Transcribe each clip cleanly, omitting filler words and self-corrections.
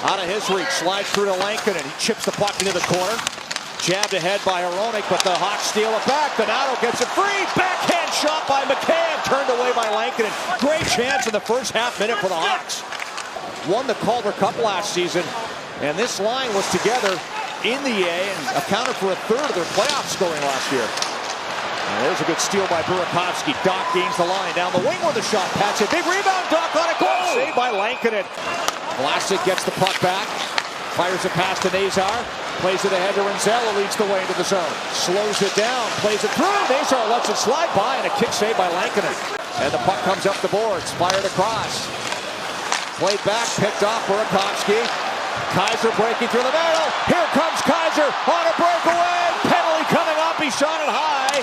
Out of his reach, slides through to Lankin, and he chips the puck into the corner. Jabbed ahead by Hronek, but the Hawks steal it back. Donato gets it free. Backhand shot by McCann, turned away by Lankin. Great chance in the first half minute for the Hawks. Won the Calder Cup last season, and this line was together in the A and accounted for a third of their playoff scoring last year. And there's a good steal by Burakovsky. Doc gains the line down the wing with a shot. Patch it. Big rebound. Doc on it. Goal saved by Lankinen. Vlasic gets the puck back. Fires it past to Nazar. Plays it ahead to Rinzel, who leads the way into the zone. Slows it down. Plays it through. Nazar lets it slide by, and a kick saved by Lankinen. And the puck comes up the boards. Fired across. Played back. Picked off Burakovsky. Kaiser breaking through the middle. Here comes Kaiser on a breakaway. Penalty coming up. He shot it high.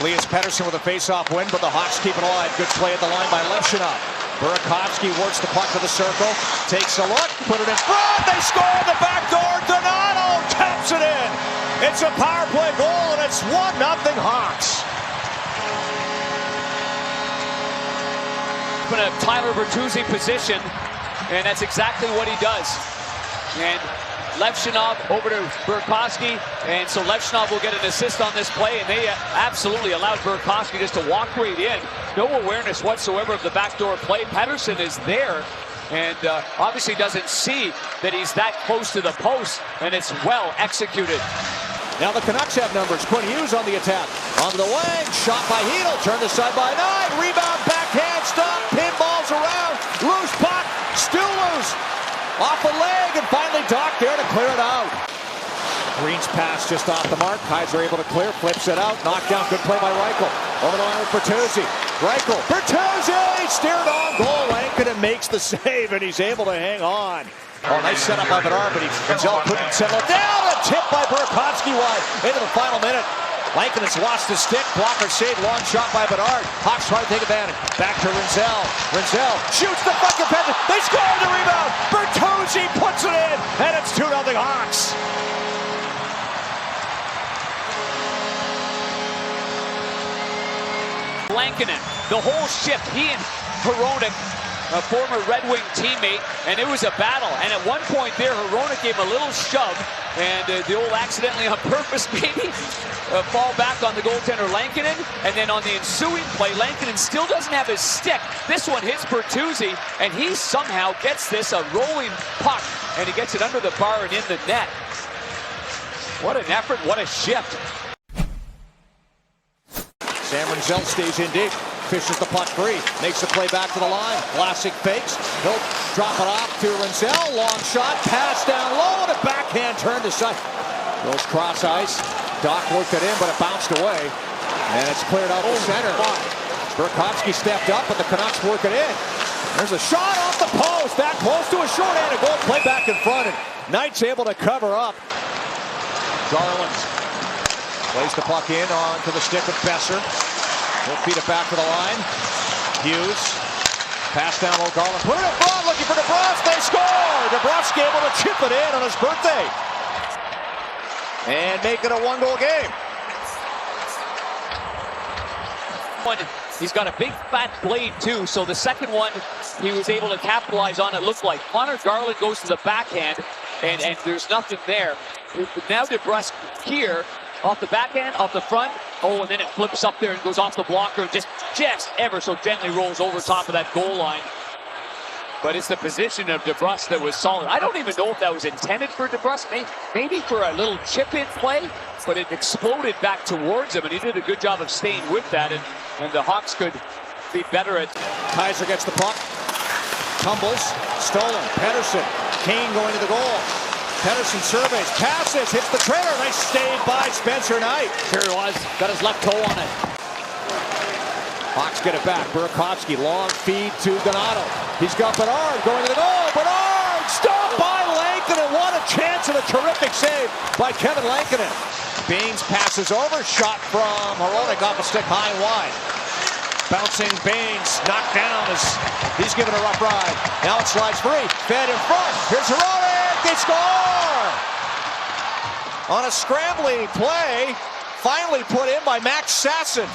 Elias Pettersson with a face-off win, but the Hawks keep it alive. Good play at the line by Levchinov. Burakovsky works the puck to the circle. Takes a look. Put it in front. They score in the back door. Donato taps it in. It's a power play goal, and it's 1-0 Hawks. Put a Tyler Bertuzzi position, and that's exactly what he does. And Levchinov over to Burakovsky, and so Levchinov will get an assist on this play, and they absolutely allowed Burakovsky just to walk right in. No awareness whatsoever of the backdoor play. Pettersson is there, and obviously doesn't see that he's that close to the post, and it's well executed. Now the Canucks have numbers. Quinn Hughes on the attack. Onto the wing, shot by Hedl, turned aside by Knight, rebound, backhand, stop, pinballs around, loose puck, still loose. Off a leg, and finally Doc there to clear it out. Green's pass just off the mark. Kaiser able to clear, flips it out, knocked down. Good play by Reichel. Over the line with Bertuzzi. Reichel, Bertuzzi, steered on goal. Lankinen makes the save, and he's able to hang on. Oh, nice setup by Bedard, but Gonzalez couldn't settle it down. A tip by Burakovsky wide into the final minute. Lankinen's lost his stick. Blocker saved. Long shot by Bedard. Hawks try to take advantage. Back to Rinzel. Rinzel shoots the fucking pen. They score the rebound. Bertuzzi puts it in, and it's 2-0 Hawks. Lankinen, the whole shift, he and Hronek, a former Red Wing teammate, and it was a battle. And at one point there, Hronek gave him a little shove, and the old accidentally on purpose maybe fall back on the goaltender Lankinen. And then on the ensuing play, Lankinen still doesn't have his stick. This one hits Bertuzzi, and he somehow gets this, a rolling puck, and he gets it under the bar and in the net. What an effort, what a shift. Sam Rinzel stays in deep. Fishes the puck free. Makes the play back to the line. Vlasic fakes. He'll drop it off to Rinzel. Long shot. Pass down low. And a backhand turn to side. Goes cross ice. Doc worked it in, but it bounced away. And it's cleared out the center. Burakovsky stepped up, but the Canucks work it in. There's a shot off the post. That close to a short-handed goal. Play back in front. And Knight's able to cover up. Garland plays the puck in onto the stick of Besser. He'll feed it back to the line. Hughes. Pass down low. Garland. Put it in front. Looking for DeBrusque. They score. DeBrusque able to chip it in on his birthday. And make it a one-goal game. He's got a big fat blade too, so the second one he was able to capitalize on. It looked like Connor Garland goes to the backhand, and there's nothing there. Now DeBrusque here, off the backhand, off the front. Oh, and then it flips up there and goes off the blocker and just ever so gently rolls over top of that goal line. But it's the position of DeBrusque that was solid. I don't even know if that was intended for DeBrusque. Maybe for a little chip-in play, but it exploded back towards him, and he did a good job of staying with that, and the Hawks could be better at. Kaiser gets the puck. Tumbles. Stolen. Pettersson. Kane going to the goal. Pettersson surveys, passes, hits the trailer. Nice save by Spencer Knight. Here he was, got his left toe on it. Hawks get it back. Burakovsky, long feed to Donato. He's got Bedard going to the goal. Bedard stopped by Lankinen. What a chance and a terrific save by Kevin Lankinen. Baines passes over, shot from Hronek off a stick high and wide. Bouncing Baines, knocked down as he's given a rough ride. Now it slides free, fed in front. Here's Hronek. They score! On a scrambling play, finally put in by Max Sasson.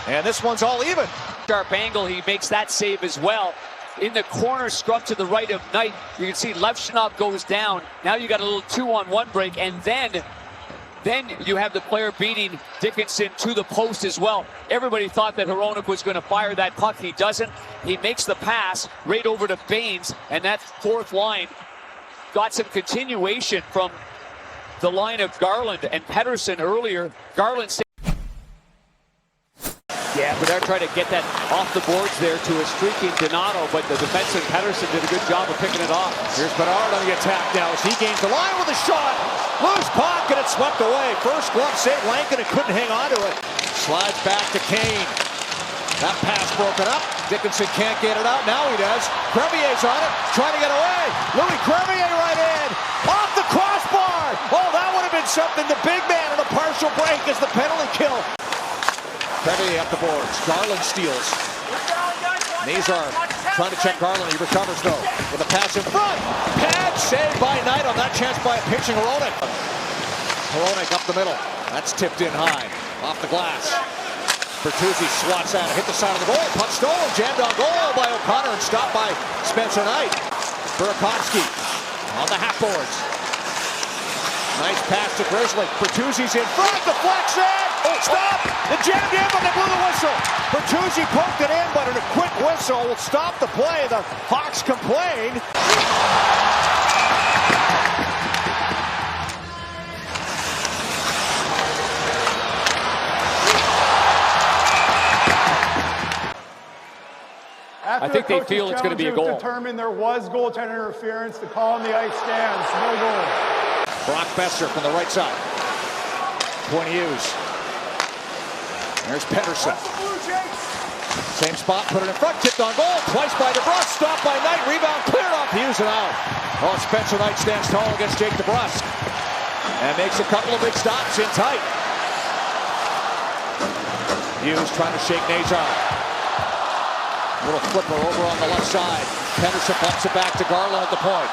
And this one's all even. Sharp angle, he makes that save as well. in the corner scrum to the right of Knight. You can see Levchinov goes down. Now you got a little 2-on-1 break, and then you have the player beating Dickinson to the post as well. Everybody thought that Hronek was going to fire that puck. He doesn't. He makes the pass right over to Baines, and that fourth line got some continuation from the line of Garland and Pettersson earlier. Garland but they're trying to get that off the boards there to a streaking Donato, but the defenseman Pettersson did a good job of picking it off. Here's Bedard on the attack now as he gains the line with a shot. Loose puck and it's swept away. First glove save, Lankinen couldn't hang on to it. Slides back to Kane. That pass broken up. Dickinson can't get it out. Now he does. Crevier's on it, trying to get away. Louis Crevier right in. Off the crossbar. Oh, that would have been something. The big man on a partial break is the penalty kill. Crevier up the boards. Garland steals. Nazar trying to check Garland. He recovers though with a pass in front. Pad saved by Knight on that chance by a pitching Hronek. Hronek up the middle. That's tipped in high. Off the glass. Bertuzzi swats at it. Hit the side of the goal. Puck stolen. Jammed on goal by O'Connor and stopped by Spencer Knight. Burakovsky on the half boards. Nice pass to Grizzly. Bertuzzi's in front. Deflection. Stop! The jammed in, but they blew the whistle. Bertuzzi poked it in, but a quick whistle will stop the play. The Hawks complain. I think they feel it's going to be a goal. Determined there was goaltender interference. The call on the ice stands. No goal. Brock Besser from the right side. Point Hughes. There's Pettersson. Same spot, put it in front, tipped on goal, twice by DeBrusk, stopped by Knight, rebound cleared off Hughes and out. Oh, Spencer Knight stands tall against Jake DeBrusk and makes a couple of big stops in tight. Hughes trying to shake Nazar. Little flipper over on the left side. Pettersson bumps it back to Garland at the point.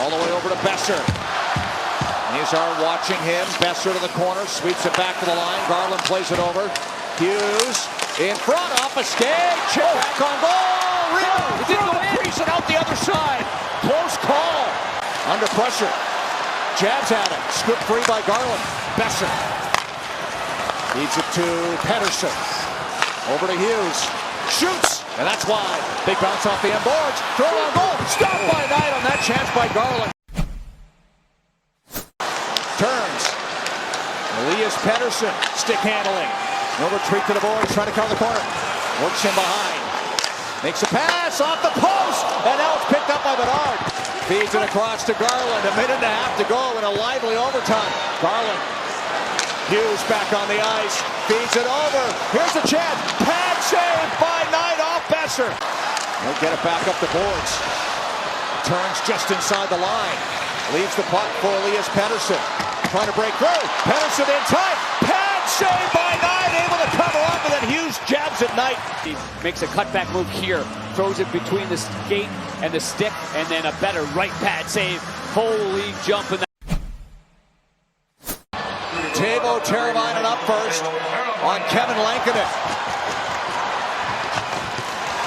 All the way over to Besser. Nazar watching him. Besser to the corner, sweeps it back to the line. Garland plays it over. Hughes in front, off a skate, chip back on goal. Rebound. It didn't go in. Crease it out the other side. Close call. Under pressure. Jabs at it. Scoop free by Garland. Besser feeds it to Pettersson. Over to Hughes. Shoots. And that's wide. Big bounce off the end boards. Throw on goal. Stopped by Knight on that chance by Garland. Turns. Elias Pettersson. Stick handling. No retreat to the boards. Trying to cover the corner. Works in behind. Makes a pass off the post. And now it's picked up by Bedard. Feeds it across to Garland. A minute and a half to go in a lively overtime. Garland. Hughes back on the ice. Feeds it over. Here's a chance. Pad save by Knight off Besser. They'll get it back up the boards. Turns just inside the line. Leaves the puck for Elias Pettersson. Trying to break through. Pettersson in tight. Pad save by Knight. Able to cover up, and then Hughes jabs at Knight. He makes a cutback move here. Throws it between the skate and the stick, and then a better right pad save. Holy jump in that. Teuvo Teravainen up first on Kevin Lankinen.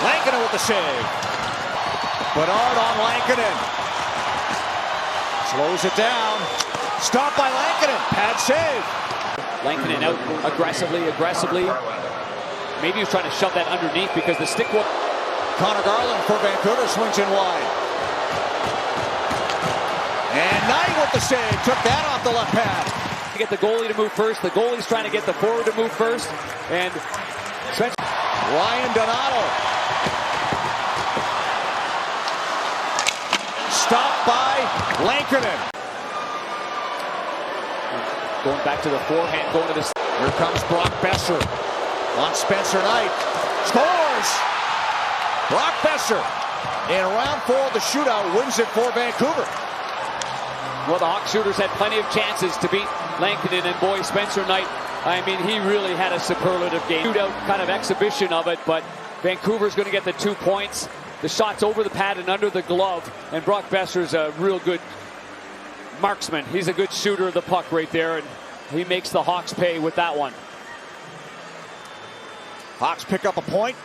Lankinen with the save. Bedard on Lankinen. Slows it down. Stopped by Lankinen. Pad save. Lankinen out aggressively. Maybe he was trying to shove that underneath because the stick was... Connor Garland for Vancouver swings in wide. And Knight with the save. Took that off the left pad. Get the goalie to move first. The goalie's trying to get the forward to move first. And Ryan Donato. Stopped by Lankinen. Going back to the forehand, going to the... Here comes Brock Besser on Spencer Knight. Scores! Brock Besser in round 4 of the shootout wins it for Vancouver. Well, the Hawks shooters had plenty of chances to beat Lankinen, and boy, Spencer Knight, I mean, he really had a superlative game. Shootout kind of exhibition of it, but Vancouver's going to get the 2 points. The shot's over the pad and under the glove, and Brock Besser's a real good marksman. He's a good shooter of the puck right there, and he makes the Hawks pay with that one. Hawks pick up a point.